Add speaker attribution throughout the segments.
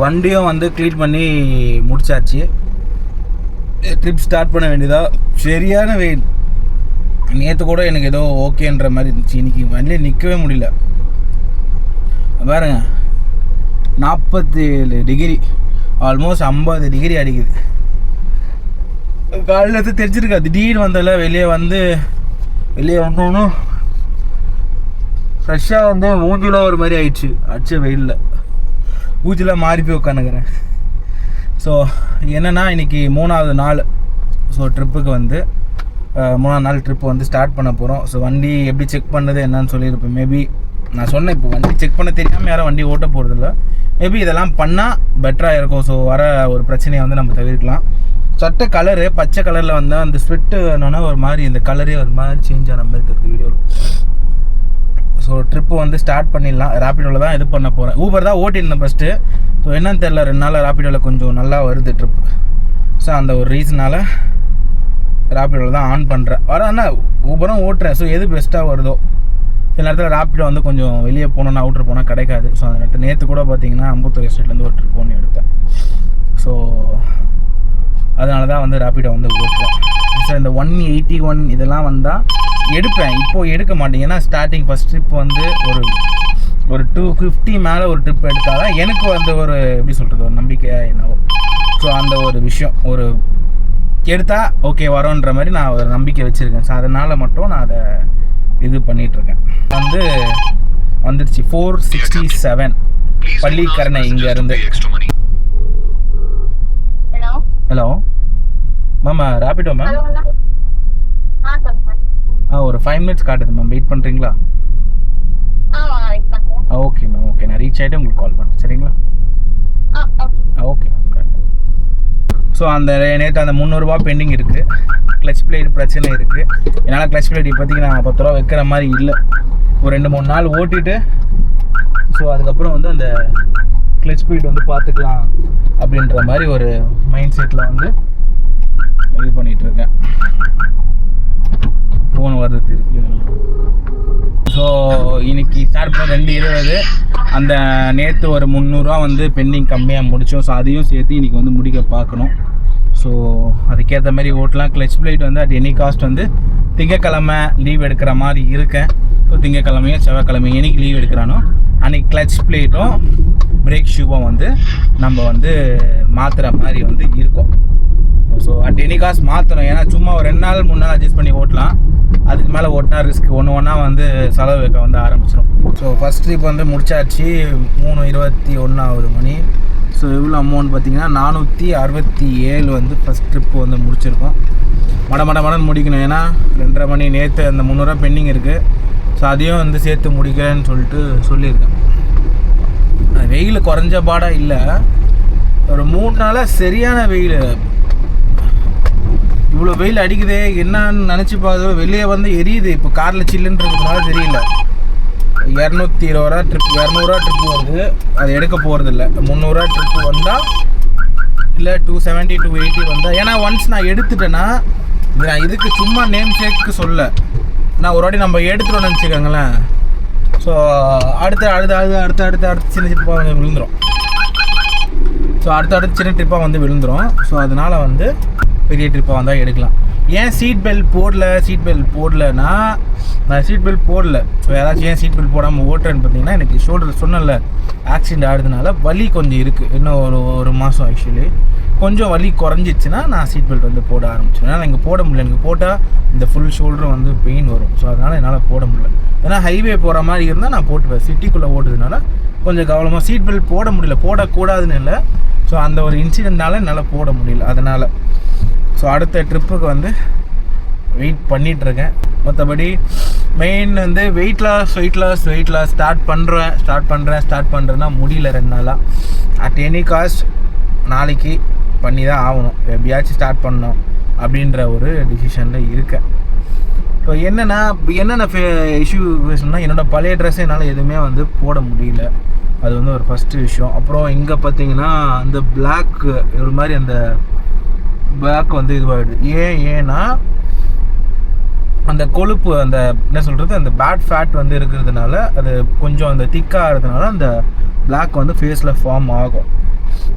Speaker 1: வண்டியும் வந்து க்ளீன் பண்ணி முடிச்சாச்சு. ட்ரிப் ஸ்டார்ட் பண்ண வேண்டியதா. சரியான வெயில். நேற்று கூட எனக்கு ஏதோ ஓகேன்ற மாதிரி இருந்துச்சு. இன்றைக்கி வண்டியே நிற்கவே முடியல. பாருங்க, 47 டிகிரி, ஆல்மோஸ்ட் 50 டிகிரி அடிக்குது. காலையில் எடுத்து தெரிஞ்சிருக்கா, திடீர்னு வந்ததில்ல. வெளியே வந்தோன்னு ஃப்ரெஷ்ஷாக வந்து மூஞ்சிலாம் ஒரு மாதிரி ஆயிடுச்சு. அடிச்ச வெயிலில் மூஞ்சிலாம் மாறி போய் உட்காந்துக்கிறேன். ஸோ என்னென்னா, இன்றைக்கி 3வது நாள். ஸோ ட்ரிப்புக்கு வந்து 3வது நாள் ட்ரிப்பு வந்து ஸ்டார்ட் பண்ண போகிறோம். ஸோ வண்டி எப்படி செக் பண்ணது என்னன்னு சொல்லியிருப்பேன். மேபி நான் சொன்னேன், இப்போ வண்டி செக் பண்ண தெரியாமல் யாரும் வண்டி ஓட்ட போகிறதில்ல. மேபி இதெல்லாம் பண்ணால் பெட்டராக இருக்கும். ஸோ வர ஒரு பிரச்சனையை வந்து நம்ம தவிர்க்கலாம். சட்டை கலரு பச்சை கலரில் வந்தால் அந்த ஸ்வெட்டு என்னன்னா ஒரு மாதிரி இந்த கலரே ஒரு மாதிரி சேஞ்ச் ஆன மாதிரி இருக்குது வீடியோவில். ஸோ ட்ரிப்பு வந்து ஸ்டார்ட் பண்ணிடலாம். ரேப்பிடோவில் தான் இது பண்ண போகிறேன். ஊபர் தான் ஓட்டியிருந்தேன் ஃபஸ்ட்டு. ஸோ என்னன்னு தெரில, 2 நாள் ரேப்பிடோவில் கொஞ்சம் நல்லா வருது ட்ரிப்பு. ஸோ அந்த ஒரு ரீசனால் ரேப்பிடோவில் தான் ஆன் பண்ணுறேன். ஆனால் ஊபரும் ஓட்டுறேன். ஸோ எது பெஸ்ட்டாக வருதோ. சில நேரத்தில் ரேப்பிடோ வந்து கொஞ்சம் வெளியே போனோன்னா அவுட்ரு போனால் கிடைக்காது. ஸோ அந்த நேரத்தில் நேற்று கூட பார்த்தீங்கன்னா அம்பத்தூர் எஸ்டேட்லேருந்து ஒரு ட்ரிப் ஒன்று எடுத்தேன். ஸோ அதனால தான் வந்து ரேப்பிடோ வந்து ஓட்டுறேன். ஸோ இந்த 181 இதெல்லாம் வந்தால் எடுப்பேன். இப்போது எடுக்க மாட்டேங்க. ஏன்னா ஸ்டார்டிங் ஃபஸ்ட் ட்ரிப் வந்து ஒரு 250 மேலே ஒரு ட்ரிப் எடுத்தால் தான் எனக்கு வந்து ஒரு எப்படி சொல்கிறது, ஒரு நம்பிக்கையாக என்னவோ. ஸோ அந்த ஒரு விஷயம் ஒரு எடுத்தால் ஓகே வரோன்ற மாதிரி நான் ஒரு நம்பிக்கை வச்சுருக்கேன். ஸோ அதனால் மட்டும் நான் அதை இது பண்ணிகிட்ருக்கேன். வந்து வந்துடுச்சு 467 பள்ளிக்கரணை இங்கேருந்து. Hello ma'am, Rapido ma'am. ஒரு 5 மினிட்ஸ் காட்டுது மேம், வெயிட் பண்ணுறீங்களா? Okay ma'am, okay. நான் ரீச் ஆகிட்டு உங்களுக்கு கால் பண்ணுறேன், சரிங்களா? Okay ma'am. ஸோ அந்த நேற்று அந்த 300 ரூபா பெண்டிங் இருக்குது. கிளச் பிளேட் பிரச்சனை இருக்குது. என்னால் கிளச் பிளேட் இப்போதைக்கு நான் 10 ரூபா வைக்கிற மாதிரி இல்லை. ஒரு 2-3 நாள் ஓட்டிட்டு ஸோ அதுக்கப்புறம் வந்து அந்த கிளச் பிளேட் வந்து பார்த்துக்கலாம் அப்படின்ற மாதிரி ஒரு மைண்ட் செட்டில் வந்து இது பண்ணிகிட்ருக்கேன். ஃபோன் வருது திருப்பி. ஸோ இன்றைக்கி ஸ்டார்ட் பண்ண 2:20. அந்த நேற்று ஒரு 300 ரூபா வந்து பெண்டிங் கம்மியாக முடித்தோம். ஸோ அதையும் சேர்த்து இன்றைக்கி வந்து முடிக்க பார்க்கணும். ஸோ அதுக்கேற்ற மாதிரி ஓட்டலாம். கிளச் பிளேட் வந்து அட் எனி காஸ்ட் வந்து திங்கக்கிழமை லீவ் எடுக்கிற மாதிரி இருக்கேன். ஸோ திங்கக்கிழமையும் செவ்வாய்க்கிழமையும் என்னைக்கு லீவ் எடுக்கிறானோ அன்றைக்கி கிளச் பிளேட்டும் பிரேக் ஷூவும் வந்து நம்ம வந்து மாற்றுற மாதிரி வந்து இருக்கும். ஸோ அட் எனி காஸ்ட் மாற்றணும். ஏன்னா சும்மா ஒரு 2 நாள் 3 நாள் அட்ஜஸ்ட் பண்ணி ஓட்டலாம். அதுக்கு மேலே ஓட்டினா ரிஸ்க். ஒன்றா வந்து செலவு வைக்க வந்து ஆரம்பிச்சிடும். ஸோ ஃபஸ்ட் ட்ரிப் வந்து முடிச்சாச்சு. 3:21 மணி. ஸோ எவ்வளோ அமௌண்ட் பார்த்தீங்கன்னா 467 வந்து ஃபஸ்ட் ட்ரிப்பு வந்து முடிச்சிருக்கோம். மடன்னு முடிக்கணும். ஏன்னா 2:30 மணி நேற்று அந்த 300 ரூபா பெண்டிங் இருக்குது. ஸோ அதையும் வந்து சேர்த்து முடிக்கிறேன்னு சொல்லியிருக்கேன். வெயில் குறைஞ்ச பாடாக இல்லை. ஒரு 3 நாளாக சரியான வெயில். இவ்வளோ வெயில் அடிக்குது என்னன்னு நினச்சி பார்த்தோம். வெளியே வந்து எரியுது. இப்போ காரில் சில்லுன்றதுனால தெரியல. 220 ரூபா ட்ரிப், 200 ரூபா ட்ரிப்பு வருது. அது எடுக்க போகிறதில்ல. 300 ரூபா ட்ரிப்பு வந்தால் இல்லை 270 280 வந்தால். ஏன்னா ஒன்ஸ் நான் எடுத்துட்டேன்னா நான் இதுக்கு சும்மா நேம் சேக்கு சொல்ல. நான் ஒரு வாட்டி நம்ம எடுத்துட்டோன்னு நினச்சிக்கோங்களேன். ஸோ அடுத்த சின்ன ட்ரிப்பாக வந்து விழுந்துடும். ஸோ அடுத்த சின்ன ட்ரிப்பாக வந்து விழுந்துடும். ஸோ அதனால் வந்து பெரிய ட்ரிப்பாக வந்தால் எடுக்கலாம். ஏன் சீட் பெல்ட் போடலன்னா நான் சீட் பெல்ட் போடல. ஸோ யாராச்சும் ஏன் சீட் பெல்ட் போடாமல் ஓட்டுறேன்னு பார்த்தீங்கன்னா, எனக்கு ஷோல்டர் சொன்னல ஆக்சிடென்ட் ஆகிறதுனால வலி கொஞ்சம் இருக்குது. இன்னும் ஒரு மாதம் ஆக்சுவலி கொஞ்சம் வலி குறைஞ்சிச்சுன்னா நான் சீட் பெல்ட் வந்து போட ஆரம்பிச்சிடுவேன். ஏன்னா இங்கே போட முடியல. எனக்கு போட்டால் இந்த ஃபுல் ஷோல்டரும் வந்து பெயின் வரும். ஸோ அதனால் என்னால் போட முடியல. ஏன்னா ஹைவே போகிற மாதிரி இருந்தால் நான் போட்டுவேன். சிட்டிக்குள்ளே ஓட்டுறதுனால கொஞ்சம் கவனமாக சீட் பெல்ட் போட முடியல. போடக்கூடாதுன்னு இல்லை. ஸோ அந்த ஒரு இன்சிடென்ட்னால என்னால் போட முடியல. அதனால் ஸோ அடுத்த ட்ரிப்புக்கு வந்து வெயிட் பண்ணிகிட்ருக்கேன். மற்றபடி மெயின் வந்து வெயிட் லாஸ் ஸ்டார்ட் பண்ணுறேன்னா முடியல 2 நாளாக. அட் எனி காஸ்ட் நாளைக்கு பண்ணி தான் ஆகணும். எப்படியாச்சும் ஸ்டார்ட் பண்ணணும் அப்படின்ற ஒரு டிசிஷனில் இருக்கேன். ஸோ என்னென்ன இஷ்யூ சொன்னால், என்னோடய பழைய ட்ரெஸ்ஸை என்னால் எதுவுமே வந்து போட முடியல. அது வந்து ஒரு ஃபஸ்ட்டு விஷயம். அப்புறம் இங்கே பார்த்தீங்கன்னா அந்த பிளாக் ஒரு மாதிரி அந்த பேக் வந்து இதுவாகிடுது. ஏன்னா அந்த கொழுப்பு அந்த என்ன சொல்கிறது, அந்த பேட் ஃபேட் வந்து இருக்கிறதுனால அது கொஞ்சம் அந்த திக்காக இருக்கிறதுனால அந்த பிளாக் வந்து ஃபேஸில் ஃபார்ம் ஆகும்.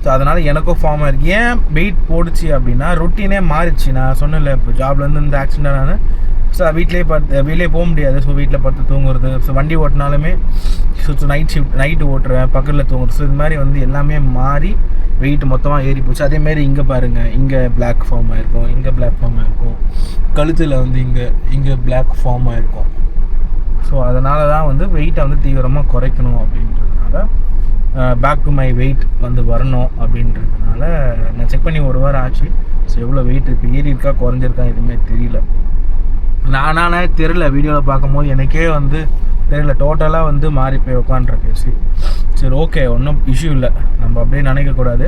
Speaker 1: ஸோ அதனால் எனக்கும் ஃபார்ம் ஆயிருக்கு. ஏன் வெயிட் போடுச்சு அப்படின்னா ரொட்டீனே மாறிடுச்சு. நான் சொன்னேன்ல இப்போ ஜாப்லேருந்து இந்த ஆக்சிடென்ட் நான் ஸோ வெளியே போக முடியாது. ஸோ வீட்டில் பார்த்து தூங்குறது, ஸோ வண்டி ஓட்டினாலுமே ஸோ நைட் ஷிஃப்ட் நைட்டு ஓட்டுறேன், பக்கத்தில் தூங்குறது. ஸோ இது மாதிரி வந்து எல்லாமே மாறி வெயிட் மொத்தமாக ஏறி போச்சு. அதேமாரி இங்கே பாருங்கள், இங்கே பிளாக் ஃபார்ம் ஆகிருக்கும், இங்கே பிளாக் ஃபார்ம் ஆகிருக்கும், கழுத்தில் வந்து இங்கே பிளாக் ஃபார்ம் ஆகிருக்கும். ஸோ அதனால தான் வந்து வெயிட்டை வந்து தீவிரமாக குறைக்கணும் அப்படின்றதுனால பேக் டு மை வெயிட் வந்து வரணும் அப்படின்றதுனால நான் செக் பண்ணி ஒரு வாரம் ஆச்சு. ஸோ எவ்வளோ வெயிட் இப்போ ஏறி இருக்கா குறைஞ்சிருக்கா எதுவுமே தெரியல. நானே தெரில, வீடியோவில் பார்க்கும்போது எனக்கே வந்து தெரியல, டோட்டலாக வந்து மாறி போய் உட்காண்ட்ருக்கு. சரி ஓகே, ஒன்றும் இஷ்யூ இல்லை, நம்ம அப்படியே நினைக்கக்கூடாது.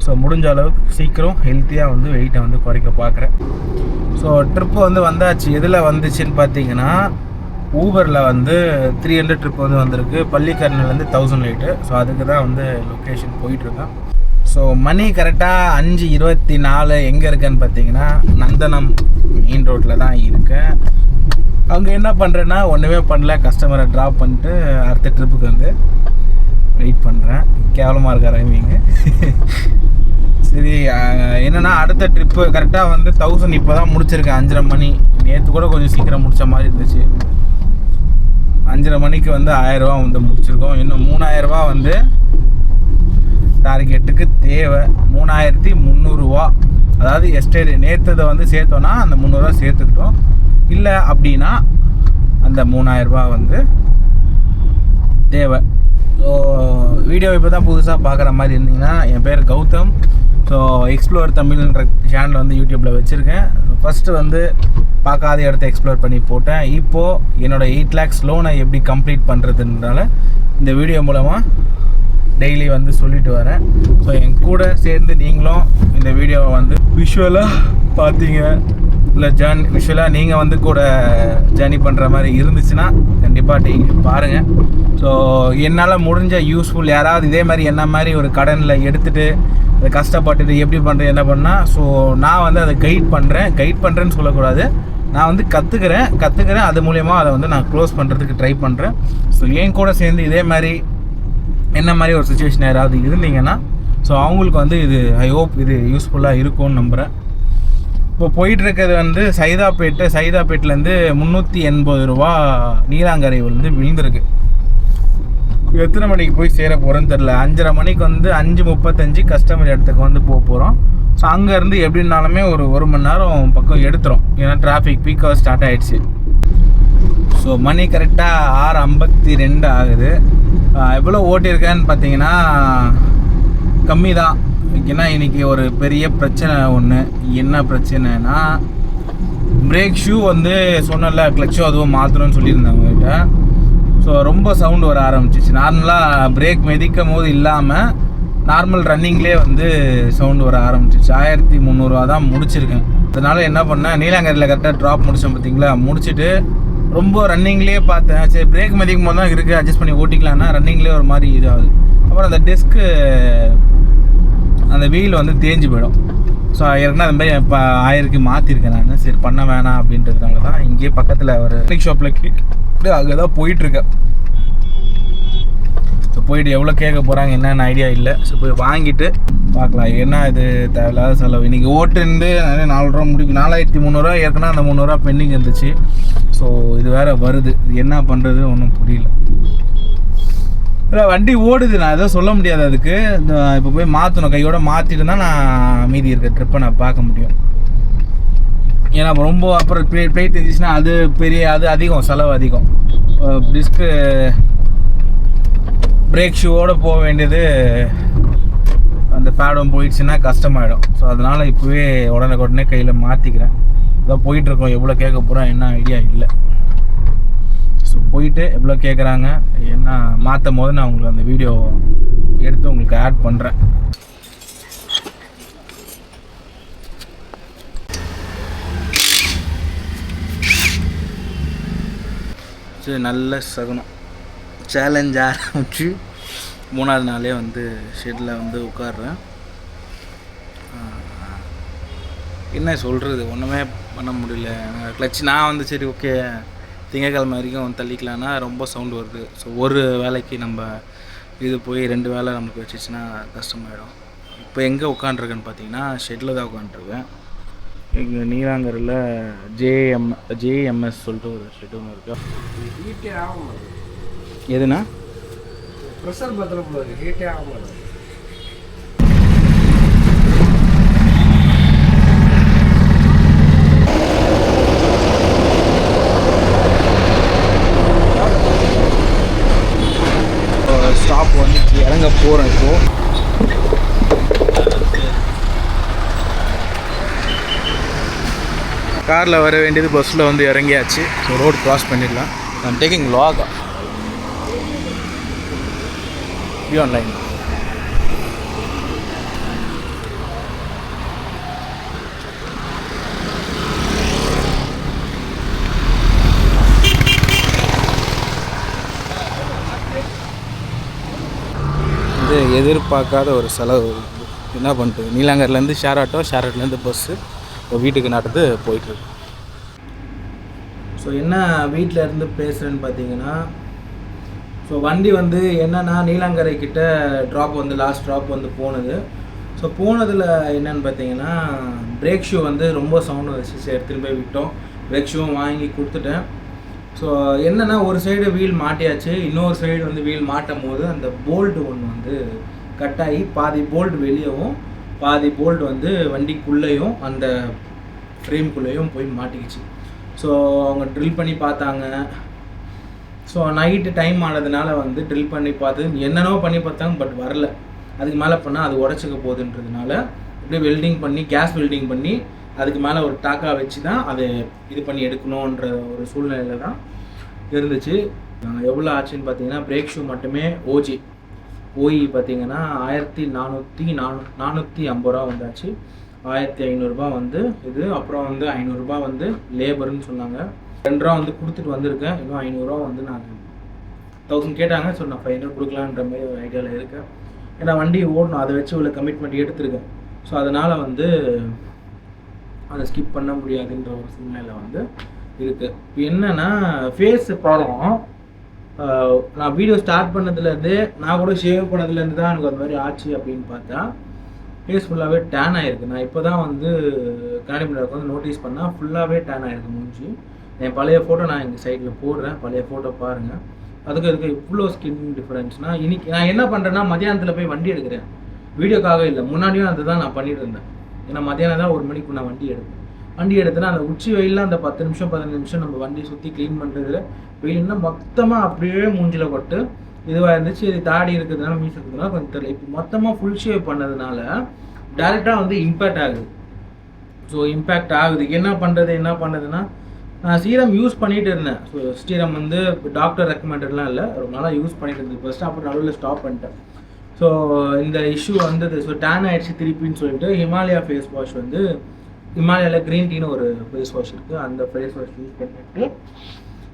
Speaker 1: ஸோ முடிஞ்ச அளவுக்கு சீக்கிரம் ஹெல்த்தியாக வந்து வெயிட்டை வந்து குறைக்க பார்க்குறேன். ஸோ ட்ரிப்பு வந்து வந்தாச்சு. எதில் வந்துச்சுன்னு பார்த்தீங்கன்னா ஊபரில் வந்து 300 ட்ரிப் வந்து வந்திருக்கு. பள்ளிக்கரணையிலேருந்து 1008. ஸோ அதுக்கு தான் வந்து லொக்கேஷன் போயிட்டுருக்கேன். ஸோ மணி கரெக்டாக 5:24. எங்கே இருக்கேன்னு பார்த்தீங்கன்னா நந்தனம் மெயின் ரோட்டில் தான் இருக்கேன். அங்கே என்ன பண்ணுறேன்னா ஒன்றுமே பண்ணல, கஸ்டமரை ட்ராப் பண்ணிட்டு அடுத்த ட்ரிப்புக்கு வந்து வெயிட் பண்ணுறேன். கேவலமாக இருக்கார் ரைமிங்கு. சரி, என்னென்னா அடுத்த ட்ரிப்பு கரெக்டாக வந்து 1000 இப்போ தான் முடிச்சிருக்கேன். 5:30 மணி. நேற்று கூட கொஞ்சம் சீக்கிரம் முடித்த மாதிரி இருந்துச்சு. 5:30 மணிக்கு வந்து 1000 ரூபா வந்து முடிச்சிருக்கோம். இன்னும் 3000 ரூபா வந்து டார்கெட்டுக்கு தேவை. 3300 ரூபா. அதாவது எஸ்டேட் நேற்றதை வந்து சேர்த்தோன்னா அந்த 300 ரூபா சேர்த்துக்கிட்டோம். இல்லை அப்படின்னா அந்த 3000 ரூபா வந்து தேவை. ஸோ வீடியோ இப்போ தான் புதுசாக பார்க்குற மாதிரி இருந்தீங்கன்னா என் பேர் கௌதம். ஸோ எக்ஸ்ப்ளோர் தமிழ்ன்ற சேனல் வந்து யூடியூப்பில் வச்சுருக்கேன். ஃபஸ்ட்டு வந்து பார்க்காத இடத்த எக்ஸ்ப்ளோர் பண்ணி போட்டேன். இப்போது என்னோடய 8 lakhs லோனை எப்படி கம்ப்ளீட் பண்ணுறதுனால இந்த வீடியோ மூலமாக டெய்லி வந்து சொல்லிட்டு வரேன். ஸோ என் கூட சேர்ந்து நீங்களும் இந்த வீடியோவை வந்து விஷுவலாக பார்த்தீங்க, இல்லை விஷுவலாக நீங்கள் வந்து கூட ஜேர்னி பண்ணுற மாதிரி இருந்துச்சுன்னா கண்டிப்பாக டெய்லி பாருங்கள். ஸோ என்னால் முடிஞ்ச யூஸ்ஃபுல், யாராவது இதே மாதிரி என்ன மாதிரி ஒரு கடனில் எடுத்துகிட்டு அதை கஷ்டப்பட்டுட்டு எப்படி பண்ணுறது என்ன பண்ணால், ஸோ நான் வந்து அதை கைட் பண்ணுறேன்னு சொல்லக்கூடாது, நான் வந்து கற்றுக்கிறேன். அது மூலயமா அதை வந்து நான் க்ளோஸ் பண்ணுறதுக்கு ட்ரை பண்ணுறேன். ஸோ என் கூட சேர்ந்து இதே மாதிரி என்ன மாதிரி ஒரு சுச்சுவேஷன் யாராவது இருந்தீங்கன்னா ஸோ அவங்களுக்கு வந்து இது ஐ ஹோப் இது யூஸ்ஃபுல்லாக இருக்கும்னு நம்புகிறேன். இப்போ போயிட்டுருக்கிறது வந்து சைதாப்பேட்டிலேருந்து 380 ரூபா நீலாங்கரை வந்து விழுந்திருக்கு. எத்தனை மணிக்கு போய் சேர போகிறேன்னு தெரில. 5:30 மணிக்கு வந்து 5:35 கஸ்டமர் இடத்துக்கு வந்து போகிறோம். ஸோ அங்கேருந்து எப்படின்னாலுமே ஒரு மணி நேரம் பக்கம் எடுத்துரும், ஏன்னா டிராஃபிக் பீக் ஹவர் ஸ்டார்ட் ஆகிடுச்சு. ஸோ மணி கரெக்டாக 6:52 ஆகுது. எவ்வளோ ஓட்டியிருக்கேன்னு பார்த்தீங்கன்னா கம்மி தான். ஏன்னா இன்றைக்கி ஒரு பெரிய பிரச்சனை ஒன்று. என்ன பிரச்சனைனா பிரேக் ஷூ வந்து சொன்னல கிளச்சோ அதுவும் மாற்றணும்னு சொல்லியிருந்தேன் உங்கள்கிட்ட. ஸோ ரொம்ப சவுண்டு வர ஆரம்பிச்சிச்சு. நார்மலாக பிரேக் மிதிக்கும் போது இல்லாமல் நார்மல் ரன்னிங்லேயே வந்து சவுண்டு வர ஆரம்பிச்சிச்சு. 1300 ரூபா தான் முடிச்சிருக்கேன். அதனால் என்ன பண்ணேன், நீலாங்கரையில் கரெக்டாக ட்ராப் முடித்தேன் பார்த்தீங்களா, முடிச்சுட்டு ரொம்ப ரன்னிங்லேயே பார்த்தேன். சரி பிரேக் மதிக்கும் போது தான் இருக்குது, அட்ஜஸ்ட் பண்ணி ஓட்டிக்கலான்னா ரன்னிங்லேயே ஒரு மாதிரி இதாகுது. அப்புறம் அந்த டெஸ்க்கு அந்த வீல் வந்து தேஞ்சு போயிடும். ஸோ ஏற்கனவே அது மாதிரி இப்போ 1000க்கு மாற்றிருக்கேன் நான். சரி பண்ண வேணாம் அப்படின்றதுனால தான் இங்கேயே பக்கத்தில் ஒரு டெக்னிக் ஷாப்பில் கேட்டு அங்கே தான் போயிட்டுருக்கேன். ஸோ போயிட்டு எவ்வளோ கேட்க போகிறாங்க என்னென்ன ஐடியா இல்லை. ஸோ போய் வாங்கிட்டு பார்க்கலாம். என்ன இது தேவையில்லாத செலவு. இன்றைக்கி ஓட்டுருந்து 4 ரூபா முடிக்கும். 4300 ரூபா ஏற்கனவே அந்த 300 ரூபா பெண்டிங் இருந்துச்சு. ஸோ இது வேறு வருது, இது என்ன பண்ணுறது ஒன்றும் புரியல. இல்லை வண்டி ஓடுது, நான் எதுவும் சொல்ல முடியாது அதுக்கு. இப்போ போய் மாற்றணும், கையோடு மாற்றிட்டு தான் நான் மீதி இருக்க ட்ரிப்பை நான் பார்க்க முடியும். ஏன்னா ரொம்ப அப்புறம் பிளேட் இருந்துச்சுன்னா அது அதிகம் செலவு அதிகம். டிஸ்க்கு பிரேக் ஷூவோடு போக வேண்டியது அந்த பேடும் போயிடுச்சுன்னா கஷ்டமாயிடும். ஸோ அதனால் இப்போவே உடனே கையில் மாற்றிக்கிறேன். இதான் போயிட்டுருக்கோம். எவ்வளோ கேட்க போகிறோம் என்ன ஐடியா இல்லை. ஸோ போயிட்டு எவ்வளோ கேட்குறாங்க என்ன மாற்றும் போது நான் உங்களுக்கு அந்த வீடியோ எடுத்து உங்களுக்கு ஆட் பண்ணுறேன். சரி, நல்ல சகுனம். சேலஞ்ச் ஆரம்பிச்சு 3வது நாளே வந்து ஷெட்டில் வந்து உட்காடுறேன். என்ன சொல்கிறது, ஒன்றுமே பண்ண முடியல. கிளச் நான் வந்து சரி ஓகே திங்கக்கிழமை வரைக்கும் தள்ளிக்கலான்னா ரொம்ப சவுண்டு வருது. ஸோ ஒரு வேலைக்கு நம்ம இது போய் 2 வேலை நமக்கு வச்சிச்சுன்னா கஷ்டமாயிடும். இப்போ எங்கே உட்காண்ட்ருக்கேன்னு பார்த்தீங்கன்னா ஷெட்டில் தான் உட்காண்ட்ருக்கேன். இங்கே நீலாங்கரில் ஜேஎம்எஸ் சொல்லிட்டு ஒரு ஷெட் ஒன்று இருக்கு.
Speaker 2: ஹீட்டே ஆகும்.
Speaker 1: எதுனா
Speaker 2: ப்ரெஷர் பத்திரம் போகுது, ஹீட்டே ஆகும்.
Speaker 1: ஸ்டாப் வந்து இறங்க போகிறேன். இப்போது காரில் வர வேண்டியது பஸ்ஸில் வந்து இறங்கியாச்சு. ஸோ ரோடு க்ராஸ் பண்ணிடலாம். I'm taking lock online. இது எதிர்பார்க்காத ஒரு செலவு. என்ன பண்ணிட்டு நீலாங்கரிலேருந்து ஷேர் ஆட்டோ, ஷேர் ஆட்டோலேருந்து பஸ்ஸு இப்போ வீட்டுக்கு நடந்து போயிட்டுருக்கு. ஸோ என்ன வீட்டில் இருந்து பேசுகிறேன்னு பார்த்தீங்கன்னா, ஸோ வண்டி வந்து என்னென்னா நீலாங்கரை கிட்ட ட்ராப் வந்து லாஸ்ட் ட்ராப் வந்து போனது. ஸோ போனதில் என்னென்னு பார்த்தீங்கன்னா பிரேக் ஷூ வந்து ரொம்ப சவுண்டு வந்துச்சு. சரி எடுத்துகிட்டு போய் விட்டோம். பிரேக் ஷூவும் வாங்கி கொடுத்துட்டேன். ஸோ என்னென்னா ஒரு சைடு வீல் மாட்டியாச்சு, இன்னொரு சைடு வந்து வீல் மாட்டும் போது அந்த போல்ட்டு ஒன்று வந்து கட்டாகி பாதி போல்ட் வெளியவும் பாதி போல்ட் வந்து வண்டிக்குள்ளேயும் அந்த ஃப்ரேம்குள்ளேயும் போய் மாட்டிக்கிச்சு. ஸோ அவங்க ட்ரில் பண்ணி பார்த்தாங்க. ஸோ நைட்டு டைம் ஆனதுனால வந்து ட்ரில் பண்ணி பார்த்து என்னென்னோ பண்ணி பார்த்தாங்க, பட் வரல. அதுக்கு மேலே பண்ணால் அது உடச்சிக்க போகுதுன்றதுனால அப்படியே வெல்டிங் பண்ணி கேஸ் வெல்டிங் பண்ணி அதுக்கு மேலே ஒரு டாக்கா வச்சு தான் அதை இது பண்ணி எடுக்கணுன்ற ஒரு சூழ்நிலையில் தான் இருந்துச்சு. எவ்வளோ ஆச்சுன்னு பார்த்தீங்கன்னா பிரேக் ஷூ மட்டுமே ஓய் பார்த்தீங்கன்னா 1450 ரூபா வந்தாச்சு. 1500 வந்து இது, அப்புறம் வந்து 500 வந்து லேபர்னு சொன்னாங்க. 2 ரூபா வந்து கொடுத்துட்டு வந்திருக்கேன். இன்னும் 500 வந்து நான் 1000 கேட்டாங்க. ஸோ நான் 500 கொடுக்கலான்ற மாதிரி ஒரு ஐடியாவில் இருக்கேன். ஏன்னா வண்டி ஓடணும், அதை வச்சு உள்ள கமிட்மெண்ட் எடுத்திருக்கேன். ஸோ அதனால் வந்து அதை ஸ்கிப் பண்ண முடியாதுன்ற ஒரு சூழ்நிலை வந்து இருக்குது. இப்போ என்னென்னா ஃபேஸ் பாருங்க, நான் வீடியோ ஸ்டார்ட் பண்ணதுலேருந்து நான் கூட ஷேவ் பண்ணதுலேருந்து தான் எனக்கு அந்த மாதிரி ஆச்சு அப்படின்னு பார்த்தா ஃபேஸ் ஃபுல்லாகவே டேன் ஆகிருக்கு. நான் இப்போ தான் வந்து கண்ணாடி முன்னாடி வந்து நோட்டீஸ் பண்ணால் ஃபுல்லாகவே டேன் ஆகிருக்கு மூஞ்சி. என் பழைய ஃபோட்டோ நான் எங்கள் சைடில் போடுறேன், பழைய ஃபோட்டோ பாருங்கள். அதுக்கு இவ்வளோ ஸ்கின் டிஃப்ரென்ஸ்னால் இன்றைக்கி நான் என்ன பண்ணுறேன்னா மத்தியானத்தில் போய் வண்டி எடுக்கிறேன். வீடியோக்காக இல்லை, முன்னாடியும் அதுதான் நான் பண்ணிட்டு இருந்தேன். ஏன்னா மத்தியானம் தான் 1 மணிக்கு நான் வண்டி எடுப்பேன். வண்டி எடுத்தேன்னா அந்த உச்சி வெயிலில் அந்த 10 நிமிஷம் 15 நிமிஷம் நம்ம வண்டி சுற்றி க்ளீன் பண்ணுறதுல வெயில்னா மொத்தமாக அப்படியே மூஞ்சில் கொட்டு இதுவாக இருந்துச்சு. இது தாடி இருக்கிறதுனால மீஸ் இருக்கிறதுனால கொஞ்சம் தெரியல. இப்போ மொத்தமாக ஃபுல் ஷேவ் பண்ணதுனால டேரெக்டாக வந்து இம்பேக்ட் ஆகுது. ஸோ இம்பேக்ட் ஆகுது. என்ன பண்ணுறதுன்னா நான் சீரம் யூஸ் பண்ணிகிட்டு இருந்தேன். ஸோ சீரம் வந்து டாக்டர் ரெக்கமெண்டட்லாம் இல்லை, ரொம்ப நாளாக யூஸ் பண்ணிட்டு இருந்தேன். ஃபஸ்ட்டு அப்புறம் நடுவில் ஸ்டாப் பண்ணிட்டேன். ஸோ இந்த இஷ்யூ வந்தது. ஸோ டேன் ஆகிடுச்சு திருப்பின்னு சொல்லிட்டு ஹிமாலயா ஃபேஸ் வாஷ் வந்து ஹிமாலயாவில் க்ரீன் டீன்னு ஒரு ஃபேஸ் வாஷ் இருக்குது. அந்த ஃபேஸ் வாஷ் யூஸ் பண்ணிட்டு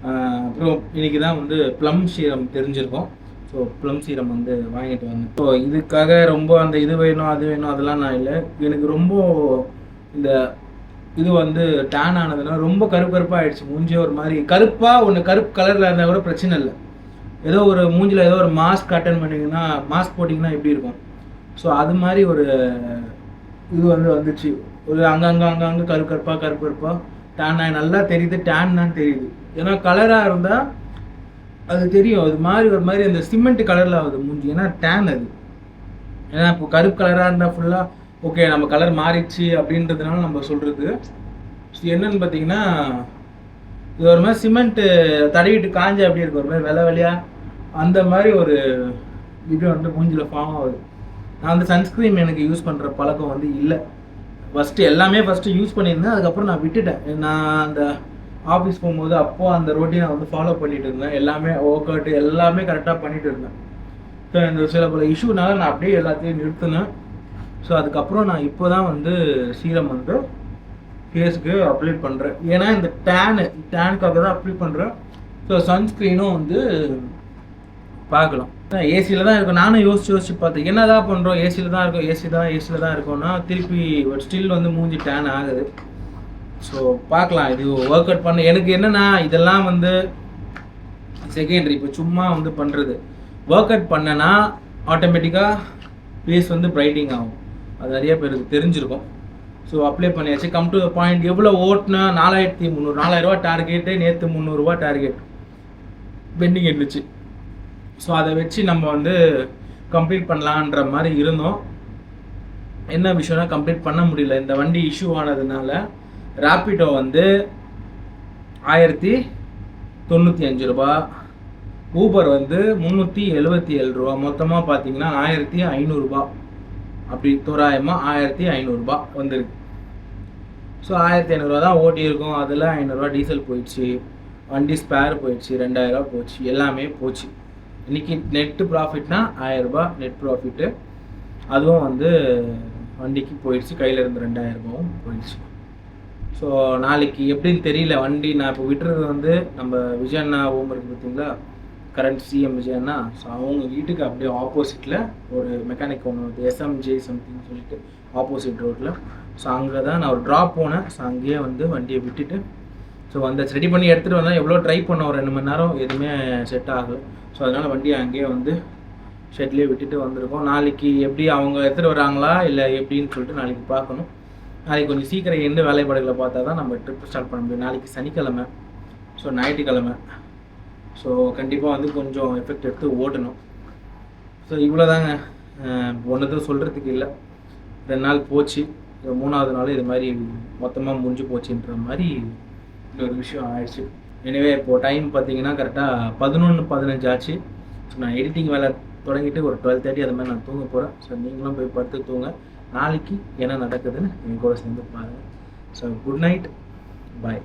Speaker 1: அப்புறம் இன்றைக்கி தான் வந்து ப்ளம் சீரம் தெரிஞ்சிருக்கோம். ஸோ ப்ளம் சீரம் வந்து வாங்கிட்டு வந்தேன். ஸோ இதுக்காக ரொம்ப அந்த இது வேணும் அது வேணும் அதெல்லாம் நான் இல்லை. எனக்கு ரொம்ப இந்த இது வந்து டேன் ஆனதுனால ரொம்ப கருப்பாக ஆகிடுச்சு. மூஞ்சியே ஒரு மாதிரி கருப்பாக கருப்பு கலரில் இருந்தால் கூட பிரச்சனை இல்லை. ஏதோ ஒரு மூஞ்சில் ஏதோ ஒரு மாஸ்க் அட்டன் பண்ணிங்கன்னா மாஸ்க் போட்டிங்கன்னா எப்படி இருக்கும், ஸோ அது மாதிரி ஒரு இது வந்து வந்துச்சு. ஒரு அங்கங்கே கருப்பாக டேன் ஆகி நல்லா தெரியுது. டேன் தான் தெரியுது. ஏன்னா கலராக இருந்தால் அது தெரியும். அது மாதிரி ஒரு மாதிரி அந்த சிமெண்ட் கலரில் ஆகுது மூஞ்சி. ஏன்னா டேன் அது. ஏன்னா இப்போ கருப்பு கலராக இருந்தால் ஃபுல்லாக ஓகே நம்ம கலர் மாறிடுச்சு அப்படின்றதுனால நம்ம சொல்கிறது. என்னன்னு பார்த்தீங்கன்னா இது ஒரு மாதிரி சிமெண்ட்டு தடவிட்டு காஞ்ச அப்படி இருக்கும், ஒரு மாதிரி வெள்ளையாக அந்த மாதிரி ஒரு இது வந்து மூஞ்சில் ஃபார்ம் ஆகுது. நான் வந்து சன்ஸ்க்ரீன் எனக்கு யூஸ் பண்ணுற பழக்கம் வந்து இல்லை. ஃபஸ்ட்டு யூஸ் பண்ணியிருந்தேன். அதுக்கப்புறம் நான் விட்டுட்டேன். நான் அந்த ஆஃபீஸ் போகும்போது அப்போது அந்த ரொட்டீனை வந்து ஃபாலோ பண்ணிட்டு இருந்தேன். எல்லாமே ஒர்க் அவுட் எல்லாமே கரெக்டாக பண்ணிட்டு இருந்தேன். ஸோ இந்த சில பல இஷ்யூனால நான் அப்படியே எல்லாத்தையும் நிறுத்தினேன். ஸோ அதுக்கப்புறம் நான் இப்போ தான் வந்து சீரம் வந்து ஃபேஸுக்கு அப்ளை பண்ணுறேன். ஏன்னா இந்த டேனுக்காக தான் அப்ளை பண்ணுறேன். ஸோ சன்ஸ்க்ரீனும் வந்து பார்க்கலாம். ஏசியில் தான் இருக்கும். நானும் யோசிச்சு பார்த்தேன் என்ன தான் பண்ணுறோம், ஏசியில் தான் இருக்கும், ஏசியில் தான் இருக்கோம்னா திருப்பி ஸ்டில் வந்து மூஞ்சி டேன் ஆகுது. ஸோ பார்க்கலாம், இது ஒர்க் அவுட் பண்ண. எனக்கு என்னென்னா இதெல்லாம் வந்து செகண்டரி. இப்போ சும்மா வந்து பண்ணுறது ஒர்க் அவுட் பண்ணனா ஆட்டோமேட்டிக்காக ஃபேஸ் வந்து பிரைட்டிங் ஆகும். அது நிறைய பேருக்கு தெரிஞ்சிருக்கும். ஸோ அப்ளை பண்ணியாச்சு. கம் டு த பாயிண்ட், எவ்வளோ ஓட்டுனா 4300, 4000 டார்கெட்டு. நேற்று 300 டார்கெட் பெண்டிங் இருந்துச்சு. ஸோ அதை வச்சு நம்ம வந்து கம்ப்ளீட் பண்ணலான்ற மாதிரி இருந்தோம். என்ன விஷயம்னா கம்ப்ளீட் பண்ண முடியல. இந்த வண்டி இஷ்யூ ஆனதுனால ரேப்பிடோ வந்து 1095 ரூபா, ஊபர் வந்து 377 ரூபா, மொத்தமாக பார்த்தீங்கன்னா 1500 ரூபா, அப்படி தோராயமாக 1500 ரூபா வந்துருக்கு. ஸோ 1500 ரூபா தான் ஓட்டியிருக்கோம். அதில் 500 ரூபா டீசல் போயிடுச்சு, வண்டி ஸ்பேர் போயிடுச்சு, 2000 ரூபா போச்சு, எல்லாமே போச்சு. இன்றைக்கி நெட்டு ப்ராஃபிட்னா 1000 ரூபா நெட் ப்ராஃபிட்டு. அதுவும் வந்து வண்டிக்கு போயிடுச்சு, கையில் இருந்து 2000 ரூபாவும் போயிடுச்சு. ஸோ நாளைக்கு எப்படின்னு தெரியல. வண்டி நான் இப்போ விட்டுறது வந்து நம்ம விஜயண்ணா ஹோம் இருக்கு பார்த்தீங்களா, கரண்ட் சிஎம் விஜயண்ணா. ஸோ அவங்க வீட்டுக்கு அப்படியே ஆப்போசிட்டில் ஒரு மெக்கானிக் ஒன்று வந்து SMJ சம்திங் சொல்லிட்டு ஆப்போசிட் ரோட்டில். ஸோ அங்கே தான் நான் ஒரு ட்ராப் போனேன். ஸோ அங்கேயே வந்து வண்டியை விட்டுட்டு ஸோ வந்து ரெடி பண்ணி எடுத்துகிட்டு வந்தேன். எவ்வளோ ட்ரை பண்ண ஒரு 2 மணி நேரம், எதுவுமே செட் ஆகலை. ஸோ அதனால் வண்டியை அங்கேயே வந்து ஷெட்லேயே விட்டுட்டு வந்திருக்கோம். நாளைக்கு எப்படி அவங்க எடுத்துகிட்டு வராங்களா இல்லை எப்படின்னு சொல்லிட்டு நாளைக்கு பார்க்கணும். நாளைக்கு கொஞ்சம் சீக்கிரம் எந்த வேலைப்பாடுகளை பார்த்தா தான் நம்ம ட்ரிப் ஸ்டார்ட் பண்ண முடியும். நாளைக்கு சனிக்கிழமை, ஸோ ஞாயிற்றுக்கிழமை. ஸோ கண்டிப்பாக வந்து கொஞ்சம் எஃபெக்ட் எடுத்து ஓட்டணும். ஸோ இவ்வளோ தாங்க, ஒன்றும் சொல்கிறதுக்கு இல்லை. 2 நாள் போச்சு, 3ஆவது நாள் இது மாதிரி மொத்தமாக முடிஞ்சு போச்சுன்ற மாதிரி ஒரு விஷயம் ஆயிடுச்சு. எனவே இப்போது டைம் பார்த்தீங்கன்னா கரெக்டாக 11:15 ஆச்சு. ஸோ நான் எடிட்டிங் வேலை தொடங்கிட்டு ஒரு 12:30 அது மாதிரி நான் தூங்க போகிறேன். ஸோ நீங்களும் போய் படுத்து தூங்க. நாளைக்கு என்ன நடக்குதுன்னு என் கூட சேர்ந்து பாருங்கள். ஸோ குட் நைட், பாய்.